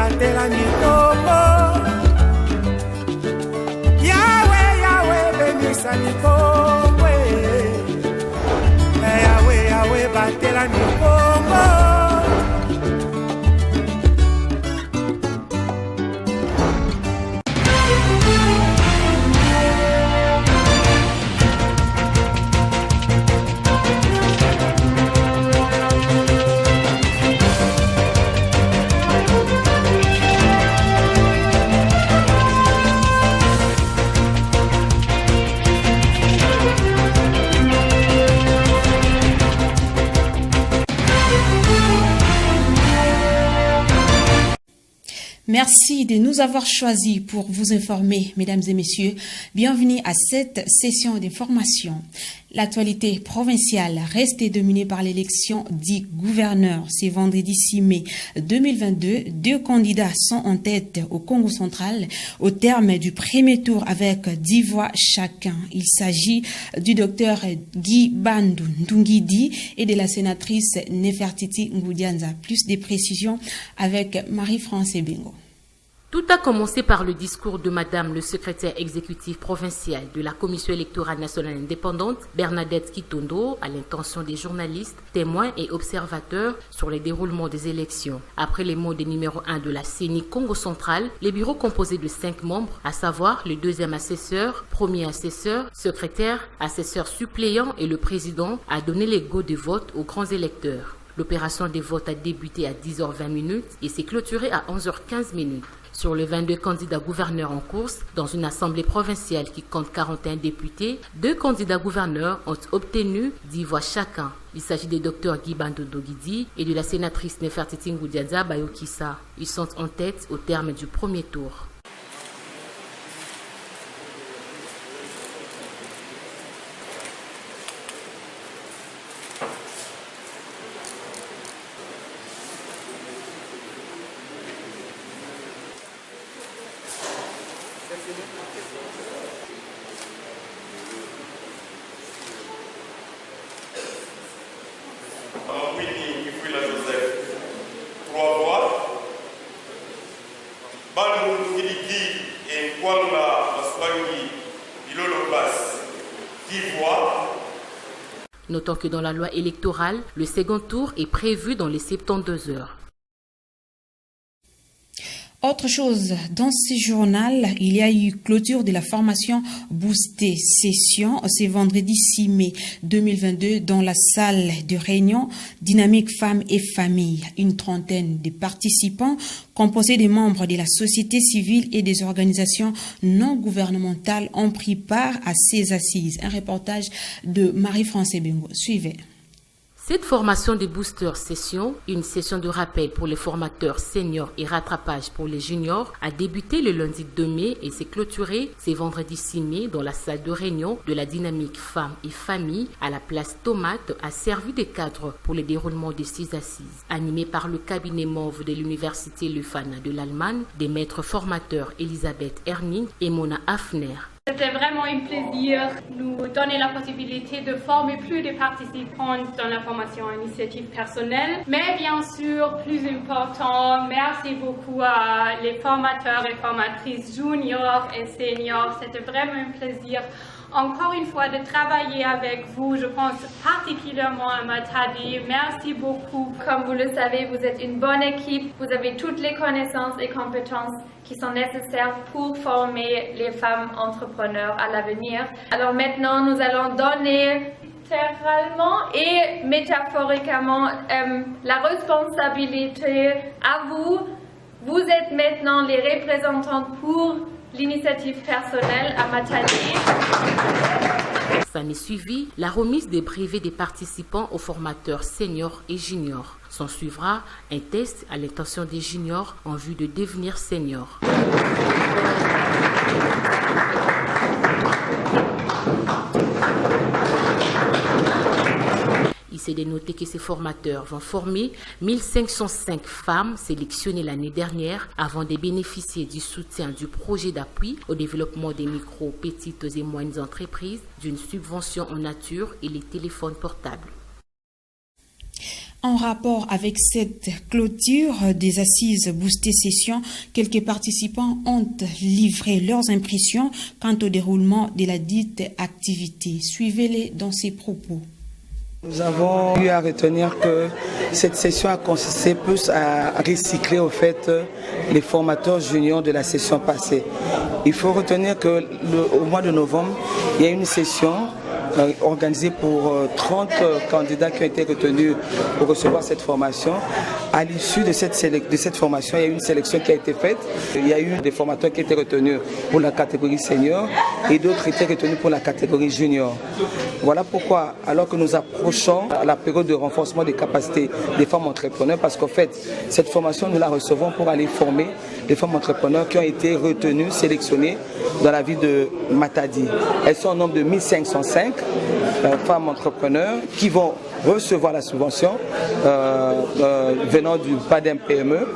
batela mikongo. Yahweh, Yahweh, bemisa mikongo. Yahweh, Yahweh, batela mikongo. Merci de nous avoir choisis pour vous informer, mesdames et messieurs. Bienvenue à cette session d'information. L'actualité provinciale reste dominée par l'élection du gouverneur. C'est vendredi 6 mai 2022. 2 candidats sont en tête au Congo central au terme du premier tour avec 10 voix chacun. Il s'agit du docteur Guy Bandou Ndungidi et de la sénatrice Nefertiti Ngoudianza. Plus de précisions avec Marie-France Bengo. Tout a commencé par le discours de Madame le secrétaire exécutif provincial de la Commission électorale nationale indépendante, Bernadette Kitondo, à l'intention des journalistes, témoins et observateurs sur les déroulements des élections. Après les mots des numéro 1 de la CENI Congo central, les bureaux composés de 5 membres, à savoir le deuxième assesseur, premier assesseur, secrétaire, assesseur suppléant et le président, a donné les go de vote aux grands électeurs. L'opération des votes a débuté à 10h20 et s'est clôturée à 11h15. Sur les 22 candidats gouverneurs en course, dans une assemblée provinciale qui compte 41 députés, 2 candidats gouverneurs ont obtenu 10 voix chacun. Il s'agit des docteurs Guy Bandou Ndungidi et de la sénatrice Nefertiti Ngoudianza Bayokissa. Ils sont en tête au terme du premier tour. Notons que dans la loi électorale, le second tour est prévu dans les 72 heures. Autre chose, dans ce journal, il y a eu clôture de la formation boostée session ce vendredi 6 mai 2022 dans la salle de réunion Dynamique Femmes et Familles. Une trentaine de participants composés des membres de la société civile et des organisations non gouvernementales ont pris part à ces assises. Un reportage de Marie-France Bengo. Suivez. Cette formation de booster session, une session de rappel pour les formateurs seniors et rattrapage pour les juniors, a débuté le lundi 2 mai et s'est clôturée ce vendredi 6 mai dans la salle de réunion de la Dynamique Femmes et Familles à la place Tomate, a servi de cadre pour le déroulement de ces assises. Animé par le cabinet MOV de l'Université Leuphana de l'Allemagne, des maîtres formateurs Elisabeth Erning et Mona Hafner. C'était vraiment un plaisir de nous donner la possibilité de former plus de participants dans la formation initiative personnelle. Mais bien sûr, plus important, merci beaucoup à les formateurs et formatrices juniors et seniors. C'était vraiment un plaisir. Encore une fois, de travailler avec vous, je pense particulièrement à Matadi. Merci beaucoup. Comme vous le savez, vous êtes une bonne équipe. Vous avez toutes les connaissances et compétences qui sont nécessaires pour former les femmes entrepreneurs à l'avenir. Alors maintenant, nous allons donner littéralement et métaphoriquement la responsabilité à vous. Vous êtes maintenant les représentants pour l'initiative personnelle à Matadi. S'en est suivi la remise des brevets des participants aux formateurs seniors et juniors. S'en suivra un test à l'intention des juniors en vue de devenir seniors. Il s'est dénoté que ces formateurs vont former 1505 femmes sélectionnées l'année dernière avant de bénéficier du soutien du projet d'appui au développement des micro, petites et moyennes entreprises, d'une subvention en nature et les téléphones portables. En rapport avec cette clôture des assises boostées session, quelques participants ont livré leurs impressions quant au déroulement de la dite activité. Suivez-les dans ces propos. Nous avons eu à retenir que cette session a consisté plus à recycler au fait les formateurs juniors de la session passée. Il faut retenir qu'au mois de novembre, il y a une session organisée pour 30 candidats qui ont été retenus pour recevoir cette formation. À l'issue de cette formation, il y a eu une sélection qui a été faite. Il y a eu des formateurs qui étaient retenus pour la catégorie senior et d'autres étaient retenus pour la catégorie junior. Voilà pourquoi, alors que nous approchons à la période de renforcement des capacités des femmes entrepreneurs, parce qu'en fait, cette formation, nous la recevons pour aller former les femmes entrepreneurs qui ont été retenues, sélectionnées dans la ville de Matadi. Elles sont au nombre de 1505 femmes entrepreneurs qui vont recevoir la subvention venant du PADEM PME.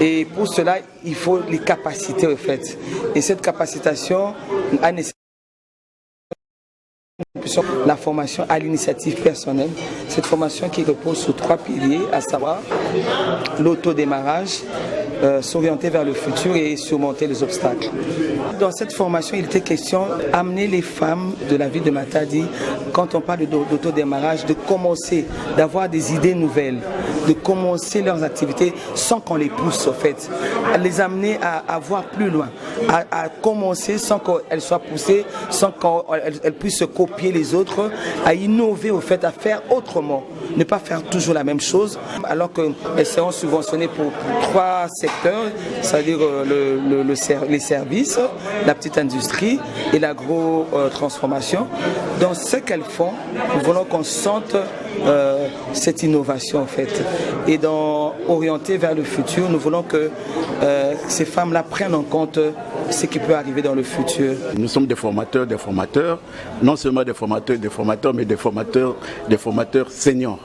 Et pour cela, il faut les capaciter en fait. Et cette capacitation a nécessité la formation à l'initiative personnelle. Cette formation qui repose sur 3 piliers, à savoir l'autodémarrage, s'orienter vers le futur et surmonter les obstacles. Dans cette formation, il était question d'amener les femmes de la ville de Matadi, quand on parle d'autodémarrage, de commencer, d'avoir des idées nouvelles, de commencer leurs activités sans qu'on les pousse, en fait. À les amener à voir plus loin, à commencer sans qu'elles soient poussées, sans qu'elles puissent copier les autres, à innover, au fait, à faire autrement. Ne pas faire toujours la même chose, alors qu'elles seront subventionnées pour 3 secteurs, c'est-à-dire les services, la petite industrie et l'agro-transformation. Dans ce qu'elles font, nous voulons qu'on sente cette innovation en fait. Et orienter vers le futur, nous voulons que ces femmes-là prennent en compte ce qui peut arriver dans le futur. Nous sommes des formateurs, non seulement des formateurs, mais des formateurs seniors.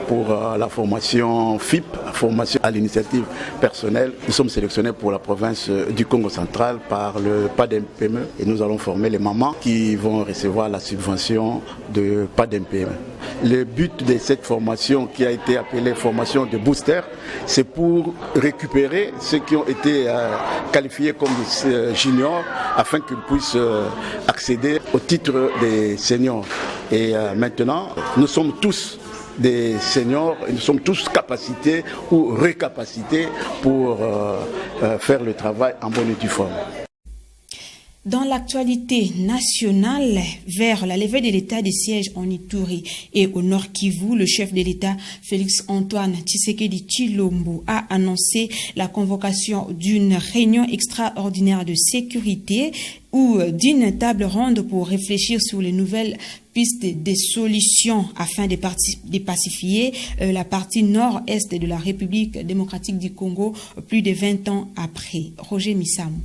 Pour la formation FIP, formation à l'initiative personnelle. Nous sommes sélectionnés pour la province du Congo central par le PADEM PME et nous allons former les mamans qui vont recevoir la subvention de PADEM PME. Le but de cette formation qui a été appelée formation de booster, c'est pour récupérer ceux qui ont été qualifiés comme juniors afin qu'ils puissent accéder au titre des seniors. Et maintenant, nous sommes tous des seniors, nous sommes tous capacités ou recapacités pour faire le travail en bonne et due forme. Dans l'actualité nationale, vers la levée de l'état de siège en Ituri et au Nord Kivu, le chef de l'État, Félix-Antoine Tshisekedi Tshilombo, a annoncé la convocation d'une réunion extraordinaire de sécurité ou d'une table ronde pour réfléchir sur les nouvelles pistes de solutions afin de pacifier la partie nord-est de la République démocratique du Congo plus de 20 ans après. Roger Missamou.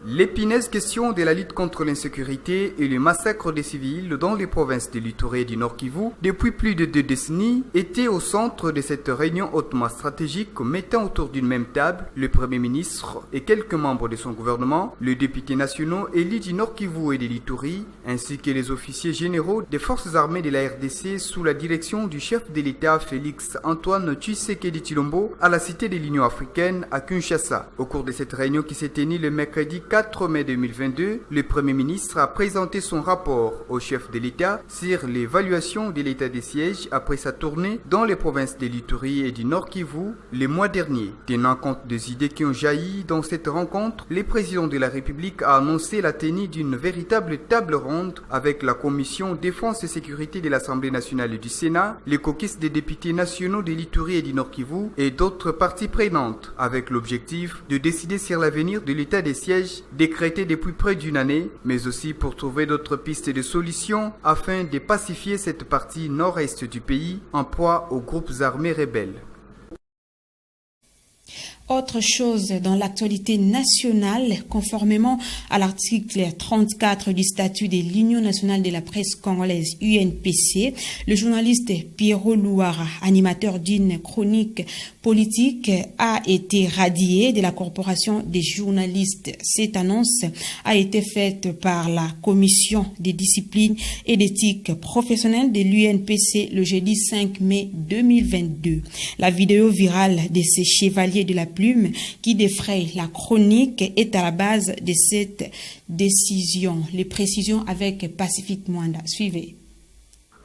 L'épineuse question de la lutte contre l'insécurité et le massacre des civils dans les provinces de l'Ituri et du Nord Kivu depuis plus de 2 décennies était au centre de cette réunion hautement stratégique mettant autour d'une même table le Premier ministre et quelques membres de son gouvernement, les députés nationaux élus du Nord Kivu et de l'Ituri, ainsi que les officiers généraux des forces armées de la RDC sous la direction du chef de l'État Félix-Antoine Tshisekedi Tshilombo à la cité de l'Union africaine à Kinshasa. Au cours de cette réunion qui s'est tenue le mercredi 4 mai 2022, le Premier ministre a présenté son rapport au chef de l'État sur l'évaluation de l'état des sièges après sa tournée dans les provinces de l'Ituri et du Nord Kivu le mois dernier. Tenant compte des idées qui ont jailli dans cette rencontre, le président de la République a annoncé la tenue d'une véritable table ronde avec la commission défense et sécurité de l'Assemblée nationale et du Sénat, les caucus des députés nationaux de l'Ituri et du Nord Kivu et d'autres parties prenantes, avec l'objectif de décider sur l'avenir de l'état des sièges décrété depuis près d'une année, mais aussi pour trouver d'autres pistes de solutions afin de pacifier cette partie nord-est du pays en proie aux groupes armés rebelles. Autre chose dans l'actualité nationale, conformément à l'article 34 du statut de l'Union nationale de la presse congolaise UNPC, le journaliste Pierrot Louara, animateur d'une chronique politique, a été radié de la corporation des journalistes. Cette annonce a été faite par la commission des disciplines et d'éthique professionnelle de l'UNPC le jeudi 5 mai 2022. La vidéo virale de ces chevaliers de la plume qui défraye la chronique est à la base de cette décision. Les précisions avec Pacifique Mwanda. Suivez.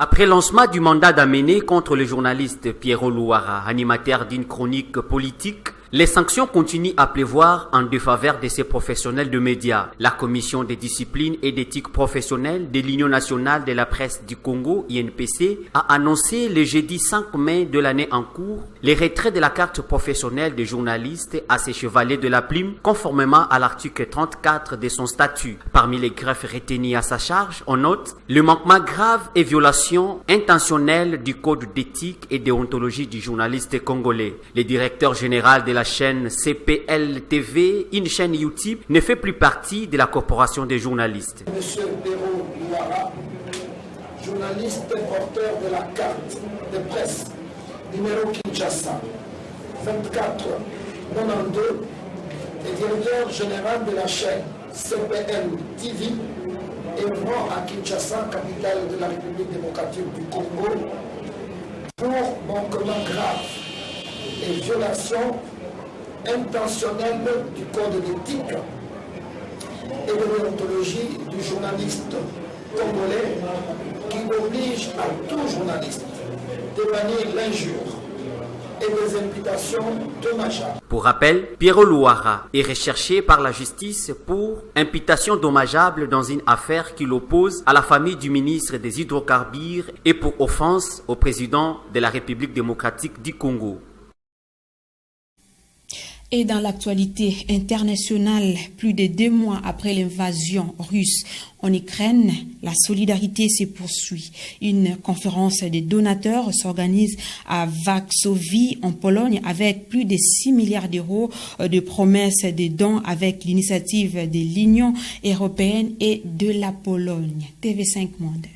Après lancement du mandat d'amener contre le journaliste Pierrot Louara, animateur d'une chronique politique, les sanctions continuent à pleuvoir en défaveur de ces professionnels de médias. La commission des disciplines et d'éthique professionnelle de l'Union nationale de la presse du Congo, INPC, a annoncé le jeudi 5 mai de l'année en cours les retraits de la carte professionnelle des journalistes à ces chevaliers de la plume, conformément à l'article 34 de son statut. Parmi les greffes retenus à sa charge, on note le manquement grave et violation intentionnelle du code d'éthique et déontologie du journaliste congolais. Le directeur général de la chaîne CPL-TV, une chaîne YouTube, ne fait plus partie de la corporation des journalistes. Monsieur Pierrot Louara, journaliste porteur de la carte de presse, numéro Kinshasa 2492, et directeur général de la chaîne CPL-TV, œuvrant à Kinshasa, capitale de la République démocratique du Congo, pour manquement grave et violation intentionnelle du code d'éthique et de déontologie du journaliste congolais qui oblige à tout journaliste de bannir l'injure et des imputations dommageables. Pour rappel, Pierrot Louara est recherché par la justice pour imputation dommageable dans une affaire qui l'oppose à la famille du ministre des Hydrocarbures et pour offense au président de la République démocratique du Congo. Et dans l'actualité internationale, plus de 2 mois après l'invasion russe en Ukraine, la solidarité se poursuit. Une conférence des donateurs s'organise à Varsovie, en Pologne, avec plus de 6 milliards d'euros de promesses de dons avec l'initiative de l'Union européenne et de la Pologne. TV5 Monde.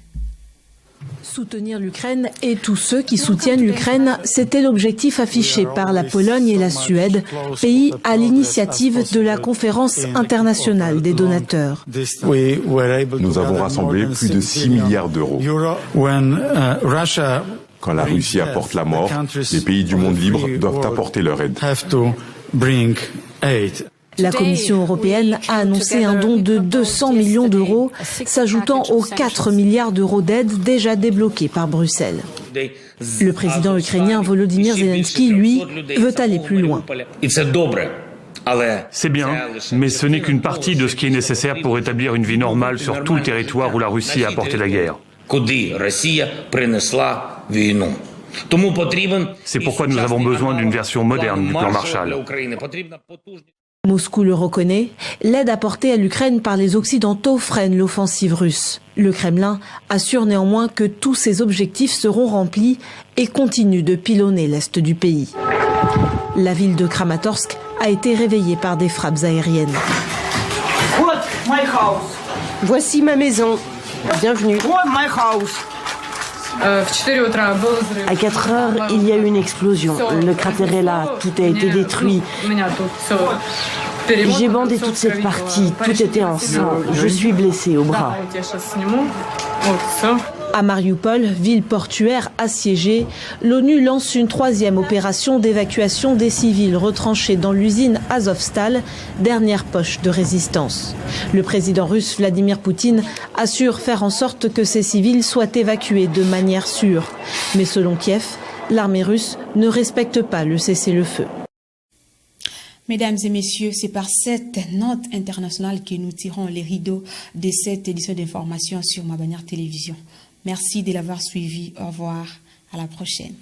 Soutenir l'Ukraine et tous ceux qui soutiennent l'Ukraine, c'était l'objectif affiché par la Pologne et la Suède, pays à l'initiative de la conférence internationale des donateurs. Nous avons rassemblé plus de 6 milliards d'euros. Quand la Russie apporte la mort, les pays du monde libre doivent apporter leur aide. La Commission européenne a annoncé un don de 200 millions d'euros, s'ajoutant aux 4 milliards d'euros d'aide déjà débloqués par Bruxelles. Le président ukrainien Volodymyr Zelensky, lui, veut aller plus loin. C'est bien, mais ce n'est qu'une partie de ce qui est nécessaire pour rétablir une vie normale sur tout le territoire où la Russie a apporté la guerre. C'est pourquoi nous avons besoin d'une version moderne du plan Marshall. Moscou le reconnaît, l'aide apportée à l'Ukraine par les Occidentaux freine l'offensive russe. Le Kremlin assure néanmoins que tous ces objectifs seront remplis et continue de pilonner l'est du pays. La ville de Kramatorsk a été réveillée par des frappes aériennes. Voici ma maison. Bienvenue. À 4 heures, il y a eu une explosion. Le cratère est là, tout a été détruit. J'ai bandé toute cette partie, tout était en sang. Je suis blessé au bras. À Mariupol, ville portuaire assiégée, l'ONU lance une 3e opération d'évacuation des civils retranchés dans l'usine Azovstal, dernière poche de résistance. Le président russe Vladimir Poutine assure faire en sorte que ces civils soient évacués de manière sûre. Mais selon Kiev, l'armée russe ne respecte pas le cessez-le-feu. Mesdames et messieurs, c'est par cette note internationale que nous tirons les rideaux de cette édition d'information sur Ma Bannière Télévision. Merci de l'avoir suivi. Au revoir. À la prochaine.